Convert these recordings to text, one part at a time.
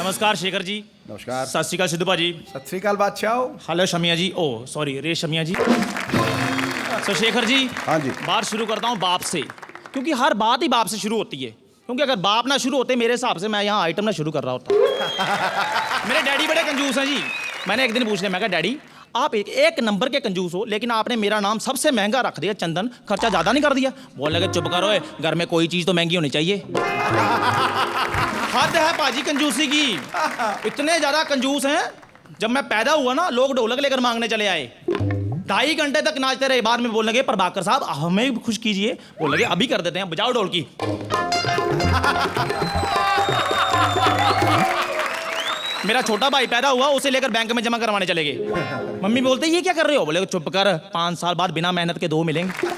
नमस्कार शेखर जी। नमस्कार। सत श्री अकाल सिद्धू भाजी। सत श्री अकाल बादशाह। हेलो शमिया जी। ओ सॉरी रे शमिया जी। सो शेखर जी, हाँ जी। बात शुरू करता हूँ बाप से, क्योंकि हर बात ही बाप से शुरू होती है। क्योंकि अगर बाप ना शुरू होते मेरे हिसाब से मैं यहाँ आइटम ना शुरू कर रहा होता। मेरे डैडी बड़े कंजूस हैं जी। मैंने एक दिन पूछ लिया, मैं कहा डैडी आप एक नंबर के कंजूस हो, लेकिन आपने मेरा नाम सबसे महंगा रख दिया चंदन, खर्चा ज्यादा नहीं कर दिया? बोलने लगे चुप करो, घर में कोई चीज तो महंगी होनी चाहिए। हद है पाजी कंजूसी की। इतने ज्यादा कंजूस हैं, जब मैं पैदा हुआ ना लोग ढोलक लेकर मांगने चले आए। 2.5 घंटे तक नाचते रहे, बाद में बोलने लगे प्रभाकर साहब हमें भी खुश कीजिए। बोल लगे अभी कर देते हैं, बजाओ ढोलकी। मेरा छोटा भाई पैदा हुआ, उसे लेकर बैंक में जमा करवाने चले गए। मम्मी बोलते ये क्या कर रहे हो? बोले चुप कर, 5 साल बाद बिना मेहनत के 2 मिलेंगे।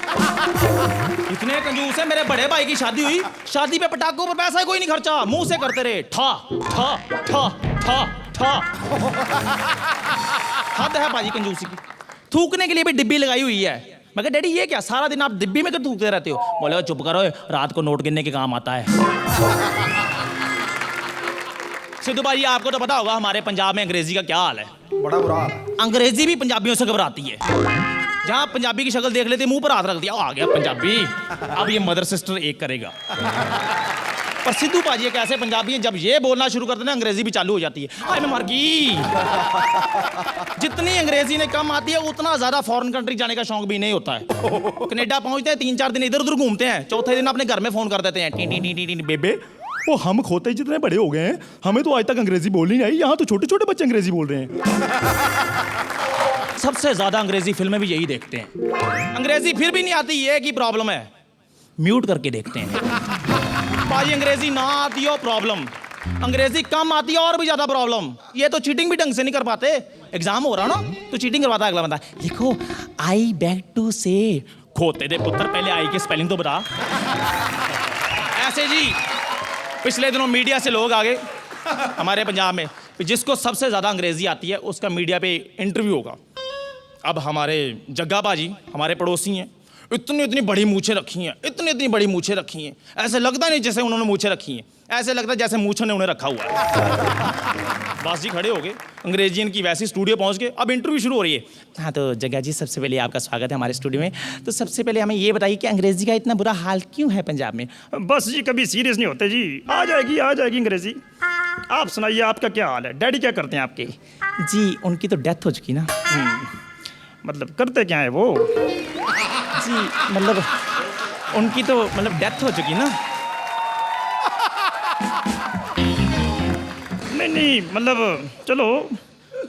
इतने कंजूस है। मेरे बड़े भाई की शादी हुई, शादी पे पटाखों पर पैसा कोई नहीं खर्चा, मुंह से करते रहे ठा ठा ठा ठा ठा। हद है पाजी कंजूसी की। थूकने के लिए भी डिब्बी लगाई हुई है। मैं कहा डैडी ये क्या, सारा दिन आप डिब्बी में क्यों थूकते रहते हो? बोले चुप करो, रात को नोट गिनने के काम आता है। सिद्धू भाई आपको तो पता होगा हमारे पंजाब में अंग्रेजी का क्या हाल है। बड़ा बुरा हाल है। अंग्रेजी भी पंजाबियों से घबराती है। जहां पंजाबी की शक्ल देख लेते मुंह पर हाथ रख दिया, आ गया पंजाबी, अब ये मदर सिस्टर एक करेगा। पर सिद्धू पाजी एक ऐसे पंजाबी हैं, जब ये बोलना शुरू करते हैं अंग्रेजी भी चालू हो जाती है। हाय मैं मर गई। जितनी अंग्रेजी ने कम आती है उतना ज्यादा फॉरेन कंट्री जाने का शौक भी नहीं होता है। कनाडा पहुंचते हैं, 3-4 दिन इधर उधर घूमते हैं, चौथे दिन अपने घर में फोन कर देते हैं, टी टी टी टी बेबे वो हम खोते ही जितने बड़े हो गए हैं, हमें तो आज तक अंग्रेजी बोलनी नहीं आई, यहाँ तो छोटे छोटे बच्चे अंग्रेजी बोल रहे हैं। सबसे ज्यादा अंग्रेजी फिल्में भी यही देखते हैं। अंग्रेजी फिर भी नहीं आती, ये की प्रॉब्लम है, म्यूट करके देखते हैं। भाई अंग्रेजी ना आती हो प्रॉब्लम, अंग्रेजी कम आती है और भी ज्यादा प्रॉब्लम। ये तो चीटिंग भी ढंग से नहीं कर पाते। एग्जाम हो रहा ना तो चीटिंग करवाता है अगला बंदा, लिखो आई बैग टू से। खोते दे पुत्र, पहले आई के स्पेलिंग तो बता। ऐसे जी पिछले दिनों मीडिया से लोग आ गए हमारे पंजाब में, जिसको सबसे ज़्यादा अंग्रेजी आती है उसका मीडिया पे इंटरव्यू होगा। अब हमारे जग्गा बाजी हमारे पड़ोसी हैं, इतनी इतनी बड़ी मूछें रखी हैं, इतनी इतनी बड़ी मूछें रखी हैं, ऐसे लगता नहीं जैसे उन्होंने मूछें रखी हैं, ऐसे लगता है जैसे मूछों ने उन्हें रखा हुआ है। बस जी खड़े हो गए, अंग्रेजियन की वैसी स्टूडियो पहुंच गए, अब इंटरव्यू शुरू हो रही है। हाँ तो जग्गा जी सबसे पहले आपका स्वागत है हमारे स्टूडियो में। तो सबसे पहले हमें ये बताइए कि अंग्रेजी का इतना बुरा हाल क्यों है पंजाब में? बस जी कभी सीरियस नहीं होते जी, आ जाएगी अंग्रेजी। आप सुनाइए आपका क्या हाल है? डैडी क्या करते हैं आपके? जी उनकी तो डेथ हो चुकी ना। मतलब करते क्या है वो? जी मतलब उनकी तो मतलब डेथ हो चुकी ना। नहीं मतलब चलो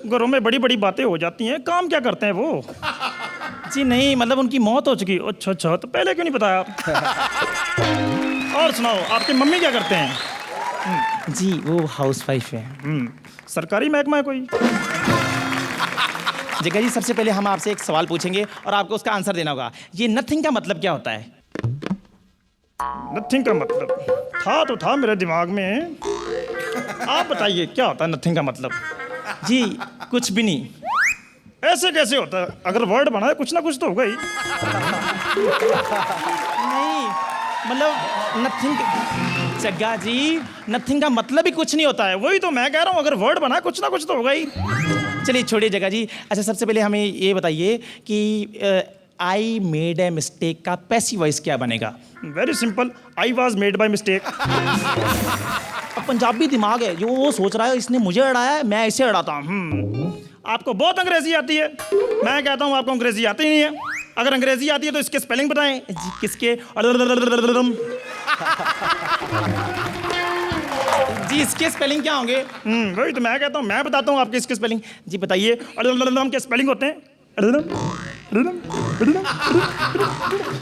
घरों में बड़ी बड़ी बातें हो जाती हैं, काम क्या करते हैं वो? जी नहीं मतलब उनकी मौत हो चुकी। अच्छा अच्छा, तो पहले क्यों नहीं बताया आप? और सुनाओ आपकी मम्मी क्या करते हैं? जी वो हाउसवाइफ है। सरकारी महकमा है कोई? जग्गा जी सबसे पहले हम आपसे एक सवाल पूछेंगे और आपको उसका आंसर देना होगा। ये नथिंग का मतलब क्या होता है? नथिंग का मतलब था मेरे दिमाग में, आप बताइए क्या होता है नथिंग का मतलब? जी कुछ भी नहीं। ऐसे कैसे होता है? अगर वर्ड बना है कुछ ना कुछ तो होगा ही। नहीं मतलब नथिंग, जग्गा जी नथिंग का मतलब ही कुछ नहीं होता है। वही तो मैं कह रहा हूँ, अगर वर्ड बना है कुछ ना कुछ तो होगा ही। चलिए छोड़िए जग्गा जी। अच्छा सबसे पहले हमें ये बताइए कि आई मेड ए मिस्टेक का पैसिव वॉइस क्या बनेगा? Very simple, I was made by mistake. अब पंजाबी दिमाग है जो वो सोच रहा है इसने मुझे अड़ाया है, मैं इसे अड़ाता हूँ। आपको बहुत अंग्रेजी आती है, मैं कहता हूँ आपको अंग्रेजी आती नहीं है। अगर अंग्रेजी आती है तो इसके स्पेलिंग बताएं। जी किसके? जी इसके स्पेलिंग क्या होंगे? वही तो मैं कहता हूँ, मैं बताता हूँ आपके इसके स्पेलिंग। जी बताइए। के स्पेलिंग होते हैं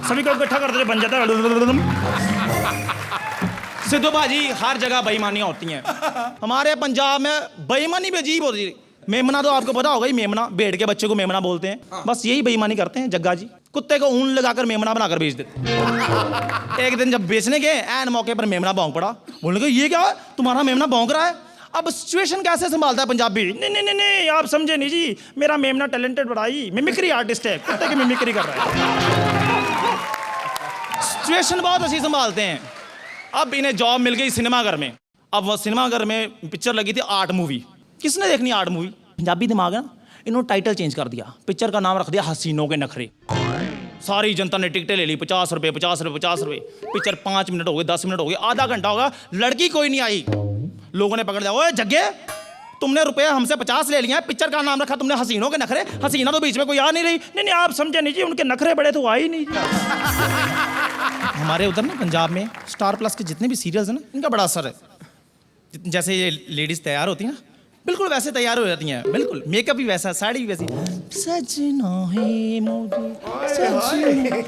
सभी को इकट्ठा कर दे बन जाता है। सिद्धू भाजी हर जगह बेईमानियां होती हैं। हमारे पंजाब में बेईमानी भी अजीब होती है। मेमना तो आपको पता होगा ही, मेमना भेड़ के बच्चे को मेमना बोलते हैं। बस यही बेईमानी करते हैं जग्गा जी, कुत्ते को ऊन लगाकर मेमना बनाकर बेच देते। एक दिन जब बेचने गए एन मौके पर मेमना भौंक पड़ा। बोलने लगे ये क्या तुम्हारा मेमना भौंक रहा है? अब सिचुएशन कैसे संभालता है पंजाबी? नहीं आप समझे नहीं जी, मेरा मेमना टैलेंटेड बड़ा ही मिमिक्री आर्टिस्ट है, कुत्ते की मिमिक्री कर रहा है। सिचुएशन बहुत अच्छी संभालते हैं। अब इन्हें जॉब मिल गई सिनेमा घर में। अब वो सिनेमाघर में पिक्चर लगी थी आर्ट मूवी। किसने देखनी आर्ट मूवी? पंजाबी दिमाग है ना, इन्होंने टाइटल चेंज कर दिया, पिक्चर का नाम रख दिया हसीनों के नखरे। सारी जनता ने टिकटें ले ली, 50 रुपये 50 रुपये 50 रुपये। पिक्चर 5 मिनट हो गए, 10 मिनट हो गए, आधा घंटा होगा, लड़की कोई नहीं आई। लोगों ने पकड़ लिया, ओए जग्गे तुमने रुपये हमसे 50 ले लिया है, पिक्चर का नाम रखा तुमने हसीनों के नखरे। हसीना तो बीच में कोई आ नहीं रही। नहीं नहीं, आप समझे नहीं जी, उनके नखरे बड़े तो आ ही नहीं जी। हमारे उधर ना पंजाब में स्टार प्लस के जितने भी सीरियल्स हैं ना, इनका बड़ा असर है। जैसे ये लेडीज तैयार होती हैं ना, बिल्कुल वैसे तैयार हो जाती हैं, बिल्कुल मेकअप भी वैसा, साड़ी भी वैसी। सजना है मुझे सजना।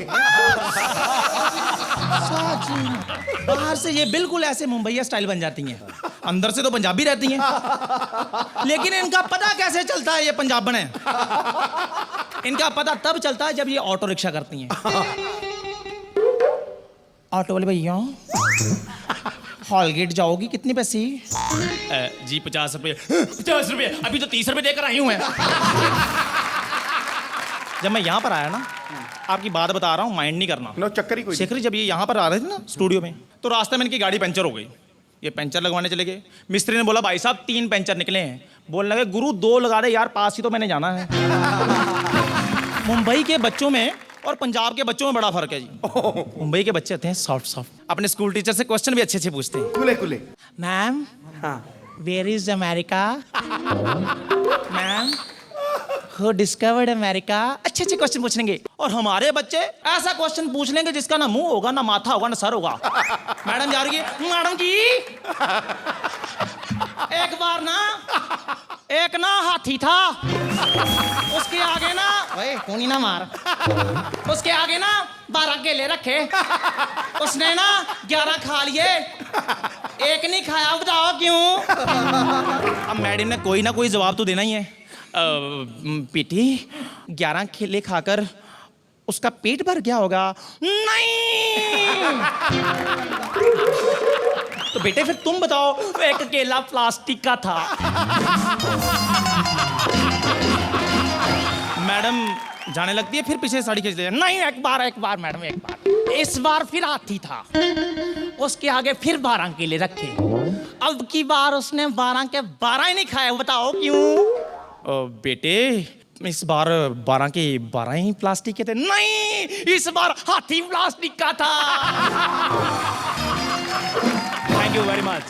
बाहर से ये बिल्कुल ऐसे मुंबईया स्टाइल बन जाती हैं, अंदर से तो पंजाबी रहती हैं। लेकिन इनका पता कैसे चलता है ये पंजाबन है? इनका पता तब चलता है जब ये ऑटो रिक्शा करती हैं। ऑटो वाले भैया हॉलगेट जाओगी, कितने पैसे? जी 50 रुपये। 50 रुपये? अभी तो 30 रुपये देकर आई हूँ मैं। जब मैं यहाँ पर आया ना, आपकी बात बता रहा हूँ, माइंड नहीं करना। नो चक्कर ही कोई शेखर जब ये यहाँ पर आ रहे थे ना स्टूडियो में, तो रास्ते में इनकी गाड़ी पंचर हो गई। ये पंचर लगवाने चले गए। मिस्त्री ने बोला भाई साहब 3 पंचर निकले हैं। बोलने लगे गुरु 2 लगा दे यार, पास ही तो मैंने जाना है। मुंबई के बच्चों में और पंजाब के बच्चों में बड़ा फर्क है जी। मुंबई के बच्चे होते हैं सॉफ्ट सॉफ्ट, अपने स्कूल टीचर से क्वेश्चन भी अच्छे अच्छे पूछते हैं। कुले कुले। मैम हाँ where is America? Ma'am who discovered America? अच्छे अच्छे क्वेश्चन पूछेंगे। और हमारे बच्चे ऐसा क्वेश्चन पूछ लेंगे जिसका ना मुंह होगा, ना माथा होगा, ना सर होगा। मैडम जा रही है, मैडम जी एक बार ना एक ना हाथी था, उसके आगे ना, ओए कौनी ना मार, उसके आगे ना 12 केले रखे, उसने ना 11 खा लिए, एक नहीं खाया, बताओ क्यों? अब मैडम ने कोई ना कोई जवाब तो देना ही है। बेटी 11 केले खाकर उसका पेट भर गया होगा। नहीं। तो बेटे फिर तुम बताओ, एक केला प्लास्टिक का था। मैडम जाने लगती है, फिर पीछे साड़ी खींच ले। नहीं एक बार मैडम, एक बार, इस बार फिर हाथी था, उसके आगे फिर 12 केले रखे, अब की बार उसने 12 के 12 ही नहीं खाए, बताओ क्यों? बेटे इस बार 12 के 12 ही प्लास्टिक के थे। नहीं इस बार हाथी प्लास्टिक का था। Thank you very much.